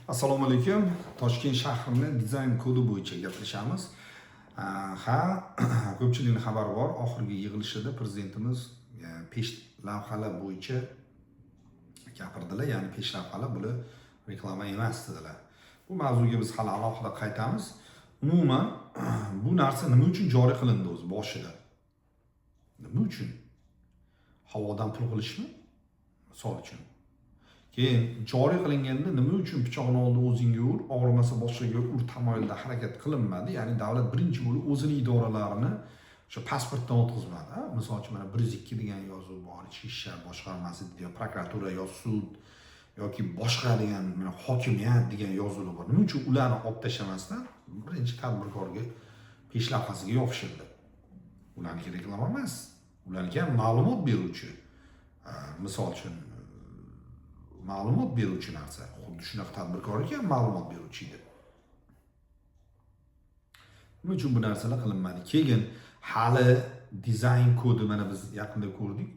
Assalomu alaykum. Toshkent shahrining dizayn kodi bo'yicha gaplashamiz. Ko'pchilikning xabari bor. Oxirgi yig'ilishida prezidentimiz pesh lavhalar bo'yicha gapirdilar. Ya'ni pesh lavhalar bular reklama emas dedilar. Bu mavzuga biz hali alohida qaytamiz. Umuman bu narsa nima uchun joriy qilindi o'zi boshida? Nima uchun? Havodan pul qilishmi? Misol uchun. Keyin joriy qilinganda nima uchun pichoqni oldi o'zingga ur, og'rimasa boshqaga ur tamoyilda harakat qilinmadi. Ya'ni davlat birinchi bo'lib o'zining idoralarini o'sha pasportdan o'tkazmadi. Misol uchun mana 102 degan yozuv bor, ichki ishlar boshqarmasi degan prokuratura yo sud yoki boshqa degan mana hokimiyat degan yozuvlar bor. Nima uchun ularni olib tashlamasdan birinchi tadbirkorga pesh lavhasiga yopishildi? Ularniki reklama emas, ularga ma'lumot beruvchi. Misol uchun ma'lumot beruvchi narsa. Xuddi shunaqa tadbirkorlik ham ma'lumot beruvchi edi. Nima uchun bu narsalar qilinmadi? Keyin hali dizayn kodi mana biz yaqinda ko'rdik.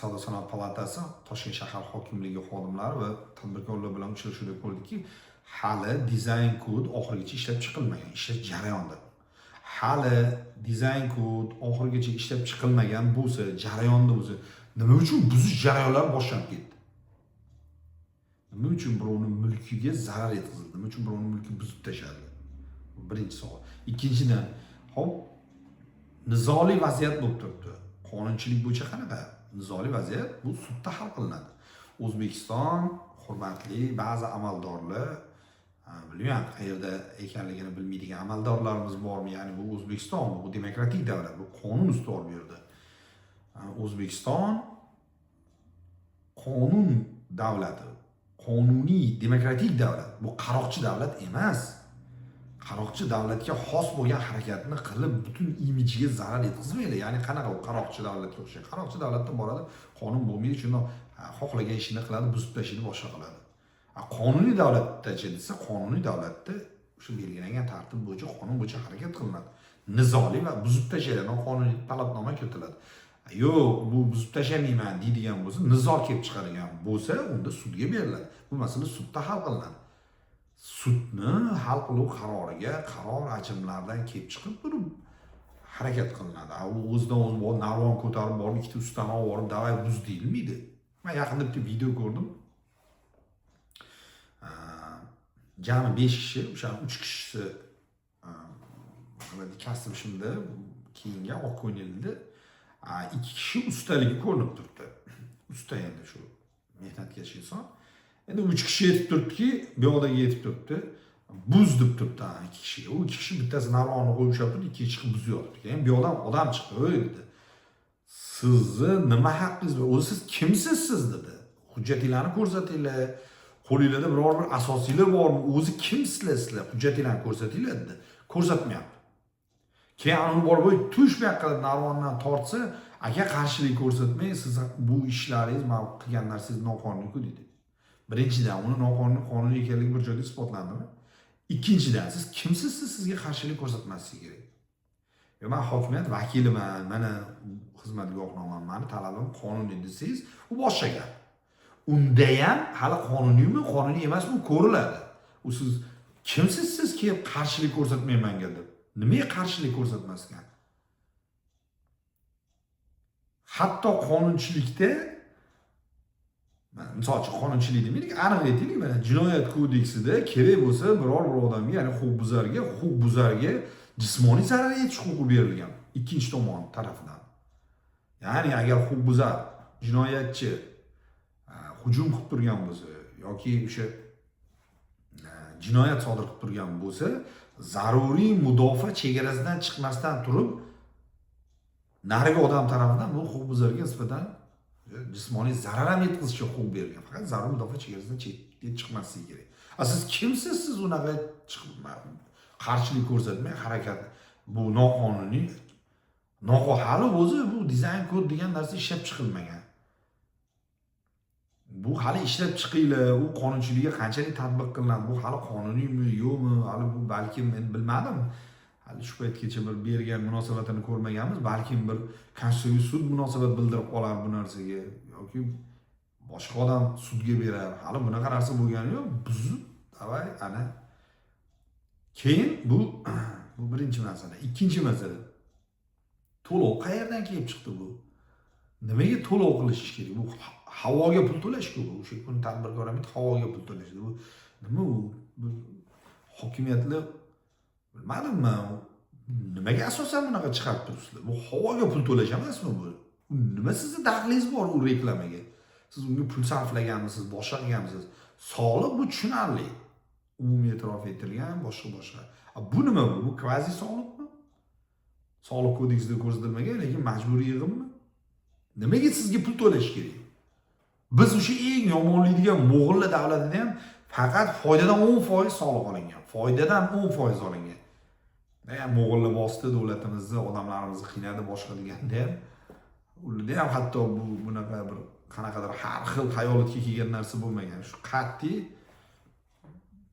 Savdo sanoat palatasi, Toshkent shahar hokimligi xodimlari va tadbirkorlar bilan uchrashuvda ko'rdikki, hali dizayn kod oxirigacha ishlab chiqilmagan, ishlash jarayonda. Hali dizayn kod oxirigacha ishlab chiqilmagan bo'lsa, jarayonda bo'lsa, nima uchun buzish jarayonlari boshlanib ketdi? Nima uchun birovning mulkiga zarar yetkazildi? Nima uchun birovning mulkini buzib tashladi? Bu birinchi savol. Ikkinchidan, hop, nizoli vaziyat bo'lib turibdi. Qonunchilik bo'yicha qanaqa? Nizoli vaziyat bu sudda hal qilinadi. O'zbekiston hurmatli ba'zi amaldorlar, bilmayman qayerda ekanligini bilmaydigan amaldorlarimiz bormi? Ya'ni bu O'zbekiston, bu demokratik davlat, bu qonun ustuvor bu yerda. O'zbekiston qonun davlati, qonuniy demokratik davlat. Bu qaroqchi davlat emas. Qaroqchi davlatga xos bo'lgan harakatni qilib butun imijiga zarar yetkazmaydi. Ya'ni qanaqa u qaroqchi davlatga o'xshaydi? Qaroqchi davlatda boradi, qonun bo'lmaydi, shunday xohlagan ishini qiladi, buzib tashlaydi, boshqa qiladi. Qonuniy davlatdachi desa, qonuniy davlatda o'sha belgilangan tartib bo'yicha, qonun bo'yicha harakat qilinadi. Nizoli va buzib tashlaydi, noqonuniy talabnoma kiritiladi. Yo'q, bu buzib tashlamayman deydigan bo'lsa, nizo kelib chiqadigan bo'lsa, unda sudga beriladi. Bu masala sudda hal qilinadi. Sudni hal qilib qaroriga, qaror ajrimlaridan kelib chiqib turib harakat qilinadi. U o'zidan o'zi borib, narvon ko'tarib borib, ikkita ustani olib borib, davay buz deyilmaydi. Men yaqinda bitta video ko'rdim. Jami 5 kishi, o'sha 3 kishisi kasb ishimda keyinga oq ko'ngildi. 2 kishi ustaligi ko'rinib turibdi. Usta endi shu mehnatkash inson. Endi 3 kishi yetib turibdiki, bu yoqdagi yetib turibdi. Buz deb turibdi 2 kishiga. U 2 kishi bittasi narvonni qo'yib turibdi, ikkinchi chiqib buzyapti. Keyin bu yoqdan odam chiqdi, "O'y" dedi. "Sizni nima haqqingiz bor? O'zi siz kimsiz siz?" dedi. "Hujjatingizni ko'rsatinglar. Qo'lingizda biror bir asosiylar bormi? O'zi kimsizlar sizlar? Hujjatingizni ko'rsatinglar" dedi. Ko'rsatmayapti. Keyin uni borib tush bu yoqqa narvondan tortsa, "Aka qarshilik ko'rsatmang, siz bu ishlaringiz, men qilgan narsangiz noqonuniy-ku" dedi. Birinchidan uni noqonuniy, qonuniy ekanligi bir joyda isbotlandimi? Ikkinchidan, siz kimsiz, sizga qarshilik ko'rsatmaslik kerak. Men hokimiyat vakiliman, mana xizmat guvohnomam, meni talabim qonuniy desangiz, u boshqa gap. Unda ham hali qonuniymi, qonuniy emasmi ko'riladi. U siz kimsiz, siz kelib qarshilik ko'rsatmayman deb. Nimaga qarshilik ko'rsatmaskan? Hatto qonunchilikda, misol uchun qonunchilik demaylik, aniq aytaylik, mana jinoyat kodeksida kerak bo'lsa biror bir odamga, ya'ni huquqbuzarga jismoniy zarar yetish huquqi berilgan ikkinchi tomon tarafidan. Ya'ni agar huquqbuzar, jinoyatchi hujum qilib turgan bo'lsa yoki o'sha jinoyat sodir qilib turgan bo'lsa, zaruriy mudofaa chegarasidan chiqmasdan turib narigi odam tomonidan bu huquqbuzarga nisbatan jismoniy zarar ham yetkazishga huquq berilgan. Faqat zaruriy mudofaa chegarasidan chiqmasligi kerak. Siz kimsiz, siz unaqa chiqib qarshilik ko'rsatmay harakat, bu noqonuniy, hali o'zi bu dizayn kod degan narsa ishlab chiqilmagan. Bu hali ishlab chiqinglar, u qonunchilikka qanchalik tatbiq qilinadi, bu hali qonuniymi, yo'qmi, hali bu balkim men bilmadim. Hali shu paytgacha bir bergan munosabatini ko'rmaganmiz, balkim bir konstitutsiyaviy sud munosabat bildirib qolar bu narsaga yoki boshqa odam sudga berar. Hali bunaqa narsa bo'lgani yo'q. Buzib ana. Keyin bu birinchi masala. Ikkinchi masala. To'lov qayerdan kelib chiqdi bu? Nimaga to'lov qilish kerak? Bu havoga pul to'lash-ku bu. O'sha kun tadbirkor ham havoga pul to'lashdi. Bu nima u? Bu hokimiyatlar bilmadimmi? Nimaga asosan bunaqa chiqarib turibsizlar? Bu havoga pul to'lash emasmi bu? Nima sizni daxlingiz bor u reklamaga? Siz unga pul sarflaganmisiz, boshqa qilganmisiz? Soliq bu tushunarli. Umumiy e'tirof etilgan boshqa. Bu nima bu? Bu kvazi soliqmi? Soliq kodeksida ko'rsatilmagan, lekin majburiy yig'immi? Nimaga sizga pul to'lash kerak? Biz o'sha eng yomonlaydigan mo'g'illar davlatida ham faqat foydadan 10% soliq olingan. Foydadan 10% olingan. Mo'g'illar bosdi davlatimizni, odamlarimizni qiynadi boshqa deganda ham ularda ham hatto bunaqa bir qanaqadir har xil hayolatga kelgan narsa bo'lmagan. Shu qat'iy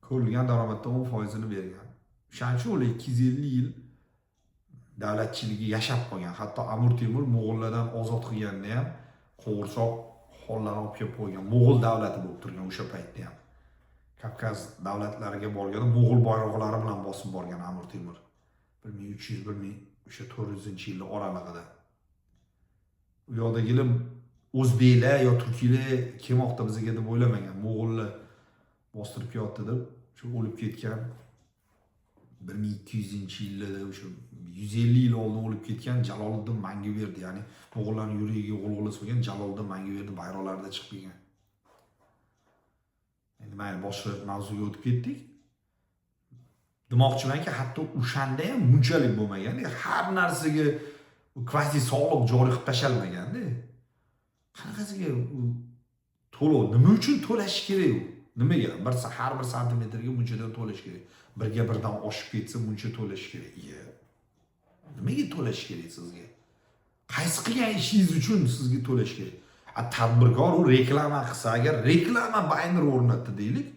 ko'rilgan daromaddan 10%ni bergan. O'shaning uchun ular 250 yil davlatchiligi yashab qolgan. Hatto Amir Temur mo'g'illardan ozod qilganda ham qo'g'irchoq hollarni olib kelib qo'ygan. Mo'g'il davlati bo'lib turgan o'sha paytda ham. Kavkaz davlatlariga borganda mo'g'il bayroqlari bilan bosib borgan Amir Temur. 1300-1400-yillar oralig'ida. U yoqdagilar o'zbeklar yo turkiylar kelmoqda bizga deb o'ylamagan. Mo'g'illar bostirib kelyapti deb shu o'lib ketgan 1200-yillarda o'sha 150 yil oldin o'lib ketgan Jaloliddin Manguberdi, ya'ni mo'g'illarning yuragiga g'ulg'ula solgan Jaloliddin Manguberdi bayroqlarida chiqib kelgan. Endi mayli boshqa mavzuga o'tib ketdik. Demoqchimanki, hatto o'shanda ham bunchalik bo'lmagan, har narsaga kvazi soliq joriy qilib tashalmaganda. Qanaqasiga to'lov nima uchun to'lash kerak u? Nimaga? Har bir santimetrga bunchadan to'lash kerak. Birga birdan oshib ketsa buncha to'lash kerak. Nimaga to'lash kerak sizga? Qaysi qilgan ishingiz uchun sizga to'lash kerak? Tadbirkor u reklama qilsa, agar reklama banner o'rnatdi deylik,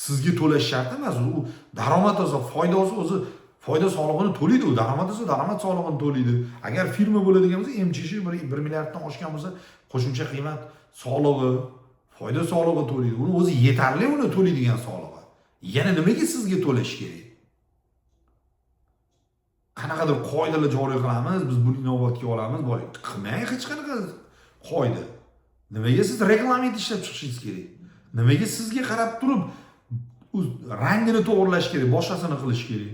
sizga to'lash shart emas. U daromad olsa, foydasi o'zi foyda solig'ini to'laydi, u daromad olsa, daromad solig'ini to'laydi. Agar firma bo'ladigan bo'lsa, MCH 1 milliarddan oshgan bo'lsa, qo'shimcha qiymat solig'i, foyda solig'i to'laydi. Uni o'zi yetarli, uni to'laydigan solig'i. Yana nimaga sizga to'lash kerak? Qanaqadir qoidalar joriy qilamiz, biz buni inobatga olamiz, boy. Qilmang hech qanaqa qoida. Nimaga siz reglament ishlab chiqishingiz kerak? Nimaga sizga qarab turib rangini to'g'irlash kerak, boshqasini qilish kerak?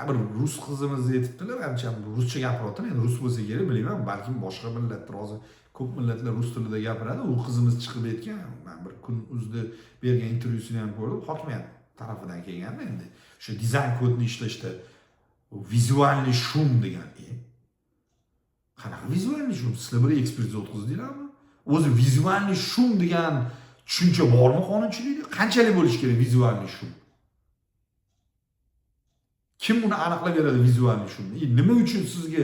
Bir rus qizimiz aytibdilar, hamcham ruscha gapiryapti. Endi rus bo'lsa kerak, bilmayman, balkim boshqa millatlar hozir ko'p millatlar rus tilida gapiradi. U qizimiz chiqib aytgan, men bir kun o'zida bergan intervyusini ham ko'rdim, hokimiyat tarafidan kelganda endi o'sha dizayn kodni ishlashda vizualniy shum degan. Qanaqa vizualniy shum? Sizlar bir ekspertiza o'tkazdilarmi? O'zi vizualniy shum degan tushuncha bormi qonunchilikda? Qanchalik bo'lishi kerak vizualniy shum? Kim buni aniqlab beradi vizualniy shumni? Nima uchun sizga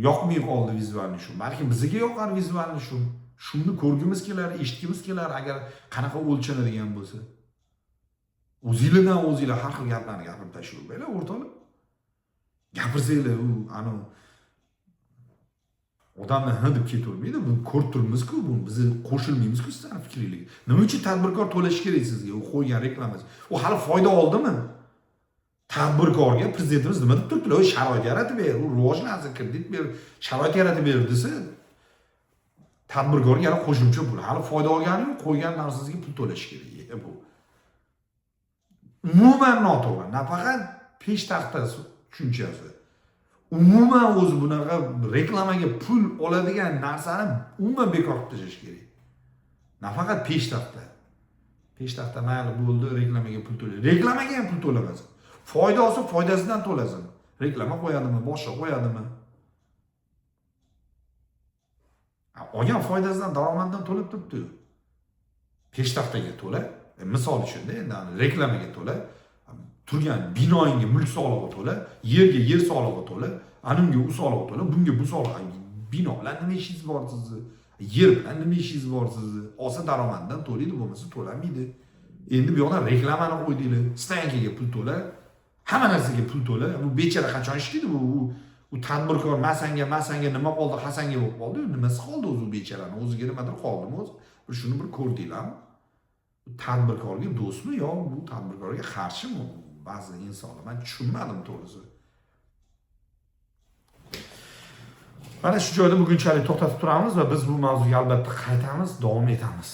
yoqmay qoldi vizualniy shum? Balki bizga yoqar vizualniy shum. Shuni ko'rgimiz kelar, eshitgimiz kelar, agar qanaqa o'lchanadigan bo'lsa. O'zingizdan o'zingizlar har xil gaplarni gapirib tashlayvermaylar, o'rtoqlar. Gapirsanglar, u ana odamni deb ketavermaydi. Bu ko'rib turibmiz-ku, bu biz qo'shilmaymiz-ku sizlarning fikringizga. Nima uchun tadbirkor to'lash kerak sizga? U qo'ygan reklamasi. U hali foyda oldimi? Tadbirkorga prezidentimiz nima deb turibdilar? O sharoit yaratib ber, u rivojlansin, kredit ber, sharoit yaratib ber desa, tadbirkorga yana qo'shimcha pul. Hali foyda olgani-yu, qo'ygan narsasiga pul to'lash kerak. Bu umuman noto'g'ri. Nafaqat peshtaxta tushunchasi. Umuman o'zi bunaqa reklamaga pul oladigan narsani umuman bekor qilib tashlash kerak. Nafaqat peshtaxta. Peshtaxta mayli bo'ldi, reklamaga pul to'laydi. Reklamaga ham pul to'lamasin. Foyda olsa, foydasidan to'lasin. Reklama qo'yadimi, boshqa qo'yadimi? Olgan foydasidan, daromadidan to'lab turibdi. Peshtaxtaga to'la. Misol uchun endi reklamaga to'la, turgan binoingga mulk solig'i to'la, yerga yer solig'i to'la, animga u solig'i to'la, bunga bu solig'i. Bino bilan nima ishingiz bor sizni? Yer bilan nima ishingiz bor sizni? Olsa daromadidan to'laydi, bo'lmasa to'lamaydi. Endi bu yoqdan reklamani qo'ydinglar, stankaga pul to'la, hamma narsaga pul to'la. Bu bechara qachon ishlaydi bu? U tadbirkor masanga nima qoldi, Hasanga bo'lib qoldi. Nimasi qoldi o'zi becharaning? O'ziga nimadir qoldimi o'zi? Shuni bir ko'rdinglarmi? tadbirkorga do'stmi yo bu tadbirkorga qarshimi? Ba'zi insonlar men tushunmadim to'g'risi. Mana shu joyda bugunchalik to'xtatib turamiz va biz bu mavzuga albatta qaytamiz, davom etamiz.